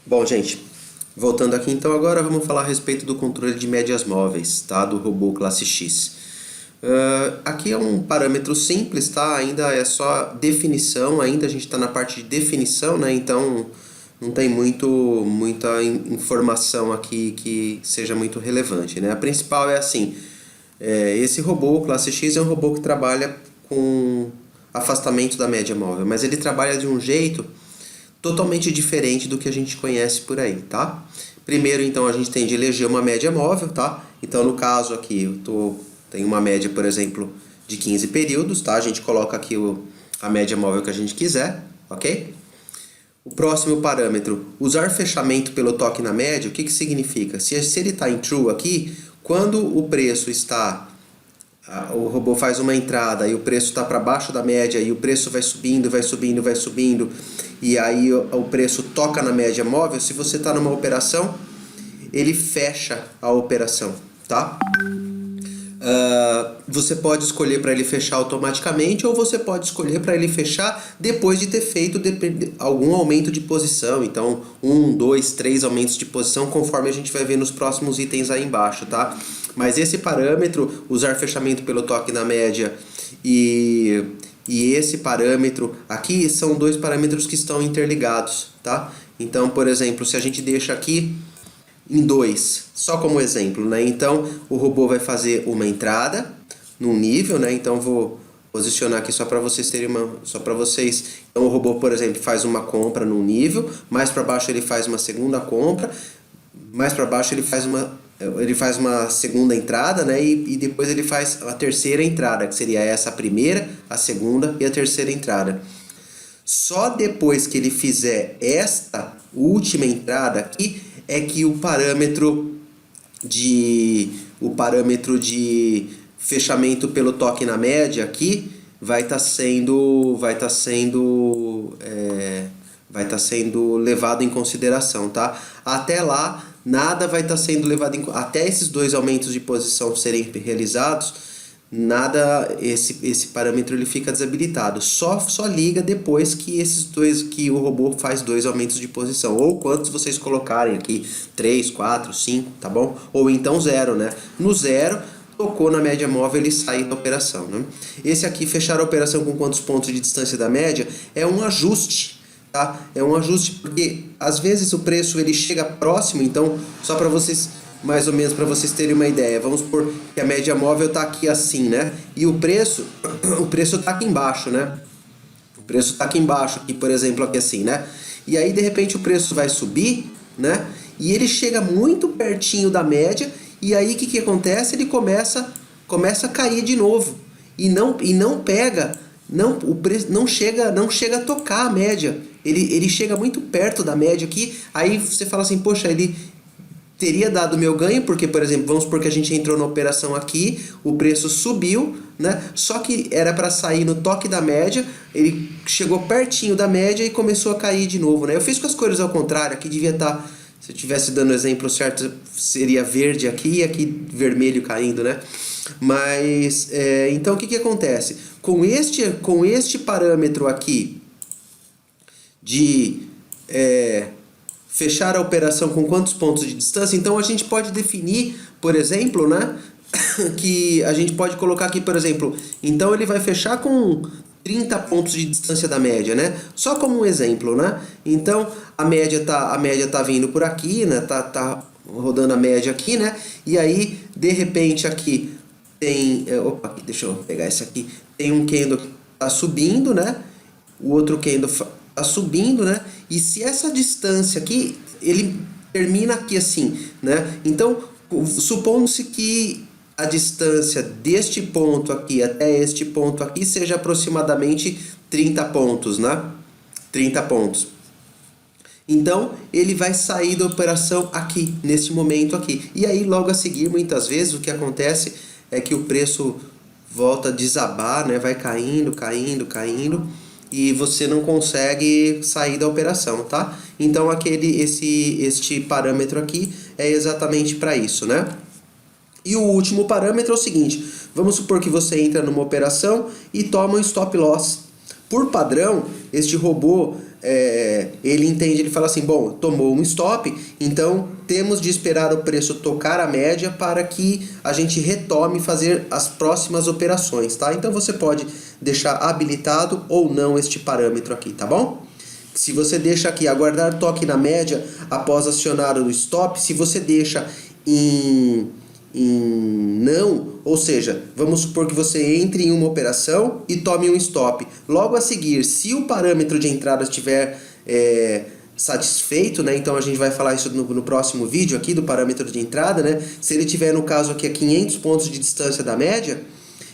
Bom, gente, voltando aqui então, agora vamos falar a respeito do controle de médias móveis, tá? Do robô classe X. Aqui é um parâmetro simples, tá? Ainda é só definição, ainda a gente está na parte de definição, né? Então não tem muita informação aqui que seja muito relevante, né? A principal é assim, esse robô classe X é um robô que trabalha com afastamento da média móvel, mas ele trabalha de um jeito totalmente diferente do que a gente conhece por aí, tá? Primeiro, então, a gente tem de eleger uma média móvel, tá? Então, no caso aqui, tem uma média, por exemplo, de 15 períodos, tá? A gente coloca aqui a média móvel que a gente quiser, ok? O próximo parâmetro, usar fechamento pelo toque na média, o que significa? Se ele está em true aqui, quando o preço está... O robô faz uma entrada e o preço está para baixo da média e o preço vai subindo, vai subindo, vai subindo e aí o preço toca na média móvel. Se você está numa operação, ele fecha a operação, tá? Você pode escolher para ele fechar automaticamente ou você pode escolher para ele fechar depois de ter feito algum aumento de posição. Então, 1, 2, 3 aumentos de posição, conforme a gente vai ver nos próximos itens aí embaixo, tá? Mas esse parâmetro, usar fechamento pelo toque na média e esse parâmetro aqui são dois parâmetros que estão interligados, tá? Então, por exemplo, se a gente deixa aqui em 2, só como exemplo, né? Então, o robô vai fazer uma entrada num nível, né? Então, vou posicionar aqui só para vocês terem Então, o robô, por exemplo, faz uma compra num nível, mais para baixo ele faz uma segunda compra, mais para baixo ele faz uma segunda entrada, né? E depois ele faz a terceira entrada, que seria essa a primeira, a segunda e a terceira entrada. Só depois que ele fizer esta última entrada aqui é que o parâmetro de fechamento pelo toque na média aqui vai estar sendo levado em consideração, tá? Até lá nada vai estar sendo levado até esses dois aumentos de posição serem realizados, esse parâmetro ele fica desabilitado. Só liga depois que o robô faz dois aumentos de posição, ou quantos vocês colocarem aqui, 3, 4, 5, tá bom? Ou então 0, né? No 0, tocou na média móvel, ele sai da operação, né? Esse aqui, fechar a operação com quantos pontos de distância da média, é um ajuste, tá? É um ajuste porque às vezes o preço ele chega próximo, então só para vocês, mais ou menos para vocês terem uma ideia, vamos supor que a média móvel está aqui assim, né? E o preço está aqui embaixo, né? O preço está aqui embaixo, aqui, por exemplo, aqui assim, né? E aí de repente o preço vai subir, né? E ele chega muito pertinho da média e aí o que acontece? Ele começa a cair de novo e não pega, o preço não chega a tocar a média. Ele chega muito perto da média aqui, aí você fala assim, poxa, ele teria dado meu ganho, porque, por exemplo, vamos supor que a gente entrou na operação aqui, o preço subiu, né? Só que era para sair no toque da média, ele chegou pertinho da média e começou a cair de novo, né? Eu fiz com as cores ao contrário, aqui devia estar, se eu estivesse dando o exemplo certo, seria verde aqui e aqui vermelho caindo, né? Mas, então o que acontece? Com este parâmetro aqui de fechar a operação com quantos pontos de distância, então a gente pode definir, por exemplo, né, que a gente pode colocar aqui, por exemplo, então ele vai fechar com 30 pontos de distância da média, né? Só como um exemplo, né? Então a média tá vindo por aqui, né? Tá rodando a média aqui, né? E aí, de repente aqui tem, deixa eu pegar esse aqui. Tem um candle que tá subindo, né? O outro candle tá subindo, né? E se essa distância aqui, ele termina aqui assim, né? Então, supondo-se que a distância deste ponto aqui até este ponto aqui seja aproximadamente 30 pontos, né? 30 pontos. Então, ele vai sair da operação aqui, neste momento aqui. E aí, logo a seguir, muitas vezes, o que acontece é que o preço volta a desabar, né? Vai caindo, caindo, caindo. E você não consegue sair da operação, tá? Então este parâmetro aqui é exatamente para isso, né? E o último parâmetro é o seguinte, vamos supor que você entra numa operação e toma um stop loss. Por padrão, este robô ele entende, ele fala assim, bom, tomou um stop, então temos de esperar o preço tocar a média para que a gente retome fazer as próximas operações, tá? Então você pode deixar habilitado ou não este parâmetro aqui, tá bom? Se você deixa aqui aguardar toque na média após acionar o stop, se você deixa em não, ou seja, vamos supor que você entre em uma operação e tome um stop. Logo a seguir, se o parâmetro de entrada estiver satisfeito, né? Então a gente vai falar isso no próximo vídeo aqui do parâmetro de entrada, né? Se ele tiver, no caso aqui, a 500 pontos de distância da média,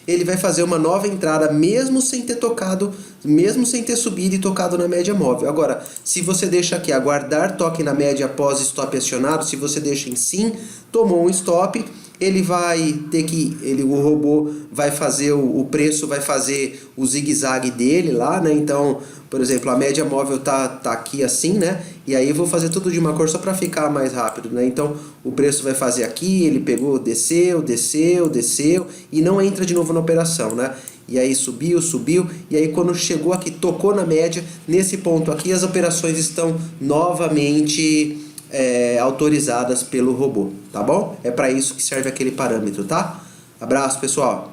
ele vai fazer uma nova entrada mesmo sem ter tocado, mesmo sem ter subido e tocado na média móvel. Agora, se você deixa aqui aguardar toque na média após stop acionado, se você deixa em sim, tomou um stop, ele vai ter que, o robô vai fazer o preço, vai fazer o zigue-zague dele lá, né? Então, por exemplo, a média móvel tá aqui assim, né? E aí eu vou fazer tudo de uma cor só para ficar mais rápido, né? Então, o preço vai fazer aqui, ele pegou, desceu, e não entra de novo na operação, né? E aí subiu, e aí quando chegou aqui, tocou na média, nesse ponto aqui as operações estão novamente autorizadas pelo robô, tá bom? É para isso que serve aquele parâmetro, tá? Abraço, pessoal!